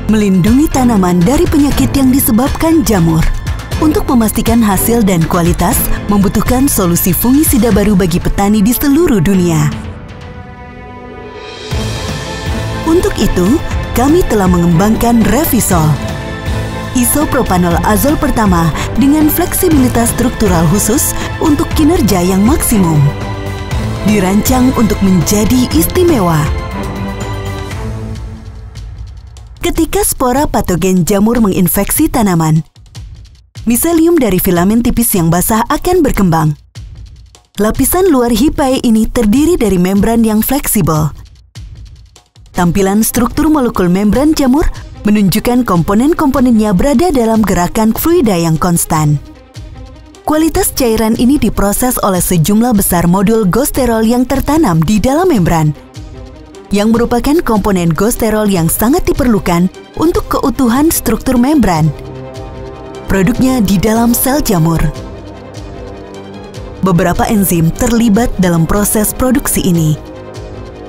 melindungi tanaman dari penyakit yang disebabkan jamur. Untuk memastikan hasil dan kualitas, membutuhkan solusi fungisida baru bagi petani di seluruh dunia. Untuk itu, kami telah mengembangkan Revisol, isopropanol azol pertama dengan fleksibilitas struktural khusus untuk kinerja yang maksimum. Dirancang untuk menjadi istimewa. Ketika spora patogen jamur menginfeksi tanaman, miselium dari filamen tipis yang basah akan berkembang. Lapisan luar hipae ini terdiri dari membran yang fleksibel. Tampilan struktur molekul membran jamur menunjukkan komponen-komponennya berada dalam gerakan fluida yang konstan. Kualitas cairan ini diproses oleh sejumlah besar modul gosterol yang tertanam di dalam membran, yang merupakan komponen gosterol yang sangat diperlukan untuk keutuhan struktur membran. Produknya di dalam sel jamur. Beberapa enzim terlibat dalam proses produksi ini.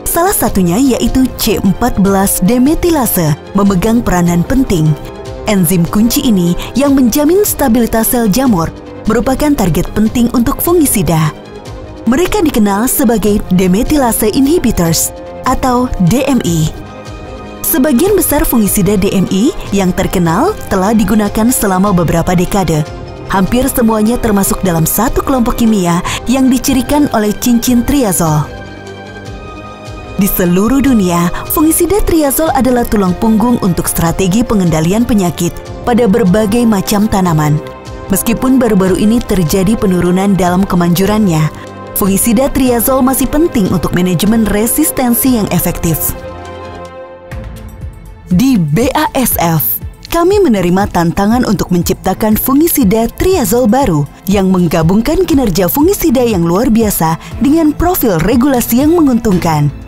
Salah satunya yaitu C14-demetilase memegang peranan penting. Enzim kunci ini yang menjamin stabilitas sel jamur merupakan target penting untuk fungisida. Mereka dikenal sebagai demetilase inhibitors atau DMI. Sebagian besar fungisida DMI yang terkenal telah digunakan selama beberapa dekade. Hampir semuanya termasuk dalam satu kelompok kimia yang dicirikan oleh cincin triazol. Di seluruh dunia, fungisida triazol adalah tulang punggung untuk strategi pengendalian penyakit pada berbagai macam tanaman. Meskipun baru-baru ini terjadi penurunan dalam kemanjurannya, fungisida triazol masih penting untuk manajemen resistensi yang efektif. Di BASF, kami menerima tantangan untuk menciptakan fungisida triazol baru yang menggabungkan kinerja fungisida yang luar biasa dengan profil regulasi yang menguntungkan.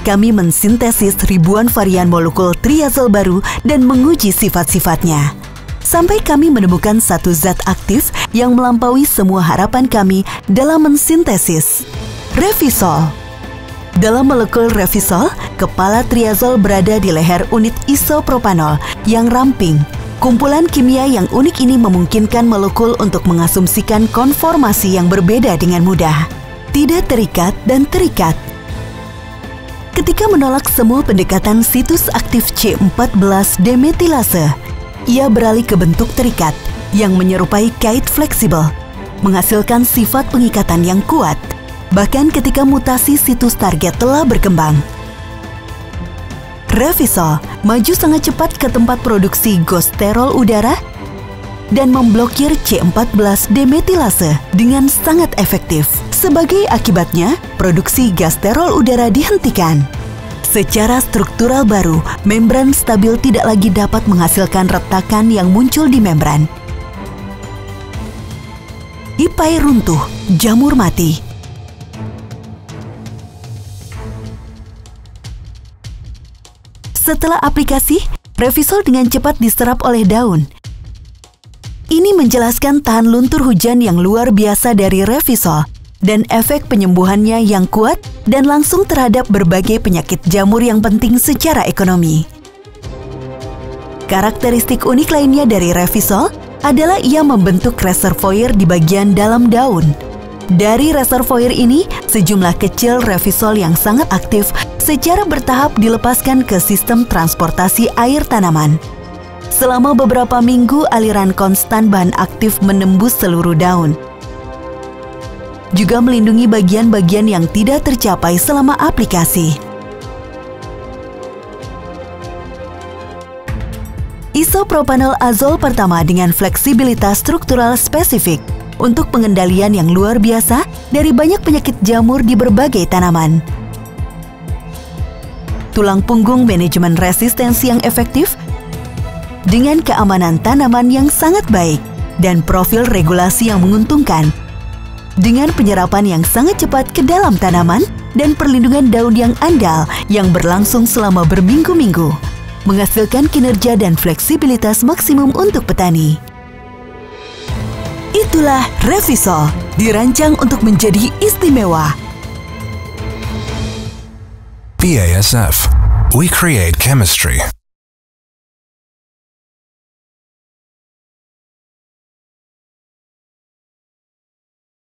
Kami mensintesis ribuan varian molekul triazol baru dan menguji sifat-sifatnya. Sampai kami menemukan satu zat aktif yang melampaui semua harapan kami dalam mensintesis. Revisol. Dalam molekul Revisol, kepala triazol berada di leher unit isopropanol yang ramping. Kumpulan kimia yang unik ini memungkinkan molekul untuk mengasumsikan konformasi yang berbeda dengan mudah. Tidak terikat dan terikat. Ketika menolak semua pendekatan situs aktif C14-demetilase, ia beralih ke bentuk terikat yang menyerupai kait fleksibel, menghasilkan sifat pengikatan yang kuat, bahkan ketika mutasi situs target telah berkembang. Revisol maju sangat cepat ke tempat produksi gosterol udara dan memblokir C14-demetilase dengan sangat efektif. Sebagai akibatnya, produksi gosterol udara dihentikan. Secara struktural baru, membran stabil tidak lagi dapat menghasilkan retakan yang muncul di membran. Hipae runtuh, jamur mati. Setelah aplikasi, Revisol dengan cepat diserap oleh daun. Ini menjelaskan tahan luntur hujan yang luar biasa dari Revisol dan efek penyembuhannya yang kuat dan langsung terhadap berbagai penyakit jamur yang penting secara ekonomi. Karakteristik unik lainnya dari Revisol adalah ia membentuk reservoir di bagian dalam daun. Dari reservoir ini, sejumlah kecil Revisol yang sangat aktif secara bertahap dilepaskan ke sistem transportasi air tanaman. Selama beberapa minggu, aliran konstan bahan aktif menembus seluruh daun. Juga melindungi bagian-bagian yang tidak tercapai selama aplikasi. Isopropanol azol pertama dengan fleksibilitas struktural spesifik untuk pengendalian yang luar biasa dari banyak penyakit jamur di berbagai tanaman. Tulang punggung manajemen resistensi yang efektif dengan keamanan tanaman yang sangat baik dan profil regulasi yang menguntungkan. Dengan penyerapan yang sangat cepat ke dalam tanaman dan perlindungan daun yang andal yang berlangsung selama berminggu-minggu, menghasilkan kinerja dan fleksibilitas maksimum untuk petani. Itulah Revisol, dirancang untuk menjadi istimewa. BASF, we create chemistry.